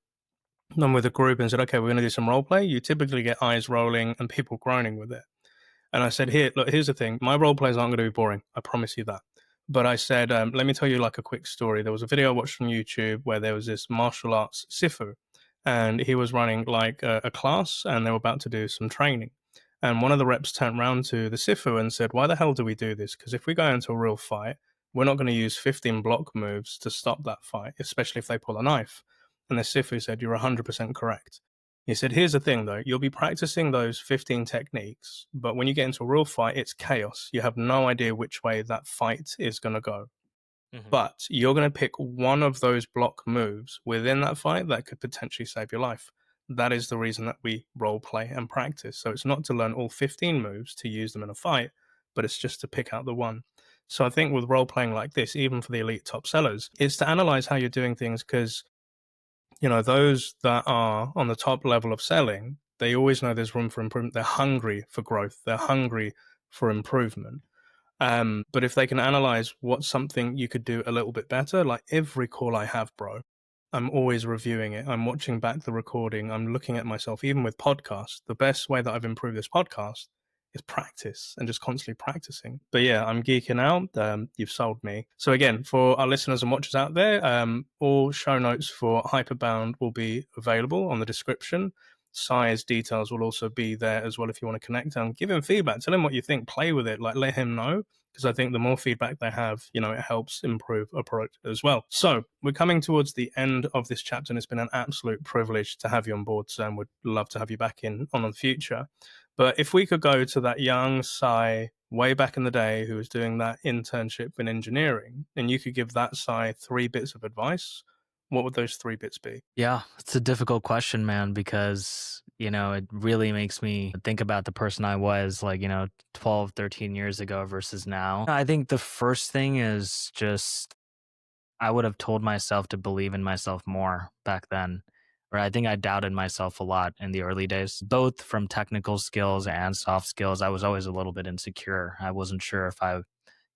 I'm with a group and said, okay, we're going to do some role play, you typically get eyes rolling and people groaning with it. And I said, here's the thing. My role plays aren't going to be boring. I promise you that. But I said, let me tell you like a quick story. There was a video I watched on YouTube where there was this martial arts sifu, and he was running like a class, and they were about to do some training. And one of the reps turned around to the sifu and said, why the hell do we do this? Because if we go into a real fight, we're not going to use 15 block moves to stop that fight, especially if they pull a knife. And the sifu said, you're 100% correct. He said, here's the thing though, you'll be practicing those 15 techniques, but when you get into a real fight, it's chaos. You have no idea which way that fight is going to go. Mhm. But you're going to pick one of those block moves within that fight that could potentially save your life. That is the reason that we role play and practice. So it's not to learn all 15 moves to use them in a fight, but it's just to pick out the one. So I think with role playing like this, even for the elite top sellers, it's to analyze how you're doing things because those that are on the top level of selling, they always know there's room for improvement. They're hungry for growth. They're hungry for improvement. But if they can analyze what's something you could do a little bit better, like every call I have, bro, I'm always reviewing it. I'm watching back the recording. I'm looking at myself, even with podcasts. The best way that I've improved this podcast is practice and just constantly practicing. But yeah, I'm geeking out. You've sold me. So again, for our listeners and watchers out there, all show notes for Hyperbound will be available on the description. Sai's details will also be there as well if you want to connect and give him feedback. Tell him what you think. Play with it. Like, let him know, because I think the more feedback they have, it helps improve a product as well. So we're coming towards the end of this chapter, and it's been an absolute privilege to have you on board, Sam. Would love to have you back in the future. But if we could go to that young Sai way back in the day who was doing that internship in engineering, and you could give that Sai 3 bits of advice, what would those 3 bits be? Yeah, it's a difficult question, man, because, it really makes me think about the person I was 12, 13 years ago versus now. I think the first thing is just, I would have told myself to believe in myself more back then. Or I think I doubted myself a lot in the early days, both from technical skills and soft skills. I was always a little bit insecure. I wasn't sure if I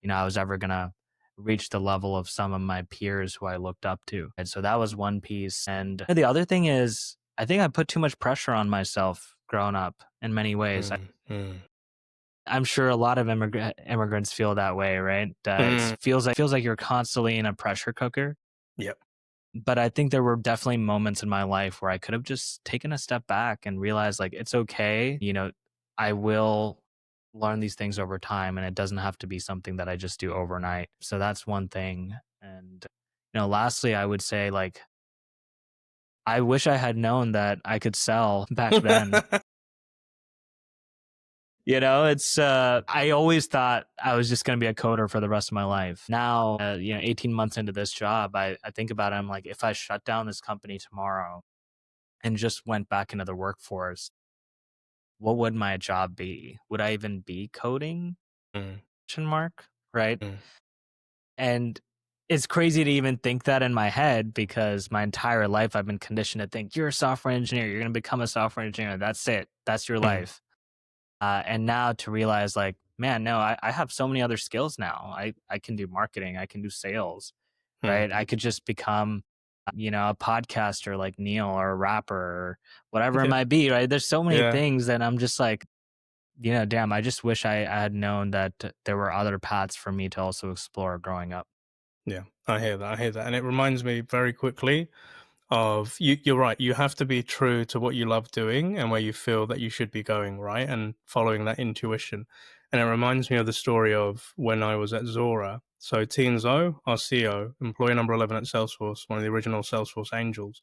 was ever going to reach the level of some of my peers who I looked up to. And so that was one piece. And the other thing is, I think I put too much pressure on myself growing up in many ways. I'm sure a lot of immigrants feel that way, right? It feels like you're constantly in a pressure cooker. Yep. But I think there were definitely moments in my life where I could have just taken a step back and realized, it's okay. I will learn these things over time, and it doesn't have to be something that I just do overnight. So that's one thing. And lastly, I would say, I wish I had known that I could sell back then. It's I always thought I was just going to be a coder for the rest of my life. Now 18 months into this job, I think about it. I'm like, if I shut down this company tomorrow and just went back into the workforce, what would my job be? Would I even be coding? Question mark, right? And it's crazy to even think that in my head, because my entire life I've been conditioned to think, you're a software engineer, you're going to become a software engineer. That's it. That's your life. And now to realize, man, no, I have so many other skills now. I can do marketing. I can do sales, right? I could just become a podcaster like Neil, or a rapper, or whatever it might be, right? There's so many things that I'm just like, damn, I just wish I had known that there were other paths for me to also explore growing up. Yeah, I hear that. And it reminds me very quickly of you're right. You have to be true to what you love doing and where you feel that you should be going, right? And following that intuition. And it reminds me of the story of when I was at Zora. So Tien Zo, our CEO, employee number 11 at Salesforce, one of the original Salesforce angels.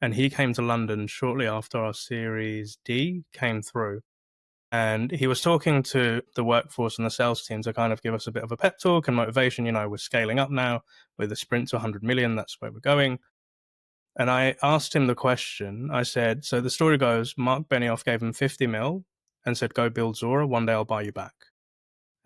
And he came to London shortly after our Series D came through. And he was talking to the workforce and the sales team to kind of give us a bit of a pep talk and motivation. We're scaling up now with a sprint to 100 million. That's where we're going. And I asked him the question. I said, so the story goes, Mark Benioff gave him 50 mil and said, go build Zora. One day I'll buy you back.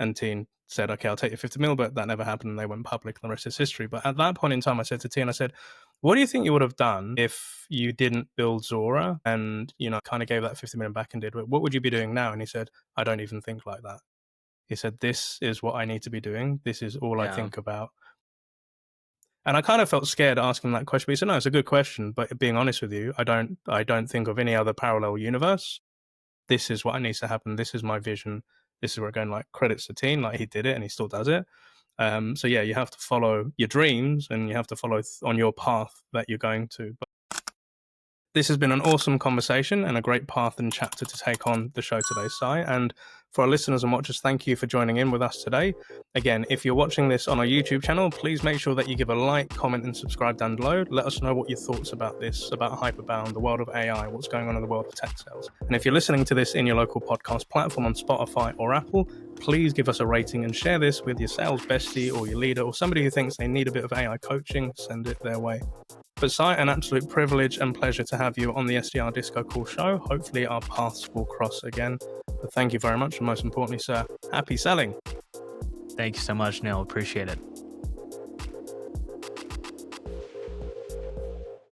And Tien said, okay, I'll take your 50 mil, but that never happened. And they went public, and the rest is history. But at that point in time, I said to Tien, I said, what do you think you would have done if you didn't build Zora and, kind of gave that 50 million back and did it? What would you be doing now? And he said, I don't even think like that. He said, this is what I need to be doing. This is all I think about. And I kind of felt scared asking that question, but he said, no, it's a good question. But being honest with you, I don't think of any other parallel universe. This is what needs to happen. This is my vision. This is where we're going. Credits to Tien, he did it and he still does it. So yeah, you have to follow your dreams and you have to follow on your path that you're going to. But this has been an awesome conversation and a great path and chapter to take on the show today, Sai. And for our listeners and watchers, thank you for joining in with us today. Again, if you're watching this on our YouTube channel, please make sure that you give a like, comment, and subscribe down below. Let us know what your thoughts about this, about Hyperbound, the world of AI, what's going on in the world of tech sales. And if you're listening to this in your local podcast platform on Spotify or Apple, please give us a rating and share this with your sales bestie or your leader or somebody who thinks they need a bit of AI coaching. Send it their way. But Sai, an absolute privilege and pleasure to have you on the SDR DiscoCall Show. Hopefully our paths will cross again. But thank you very much. And most importantly, sir, happy selling. Thank you so much, Neil. Appreciate it.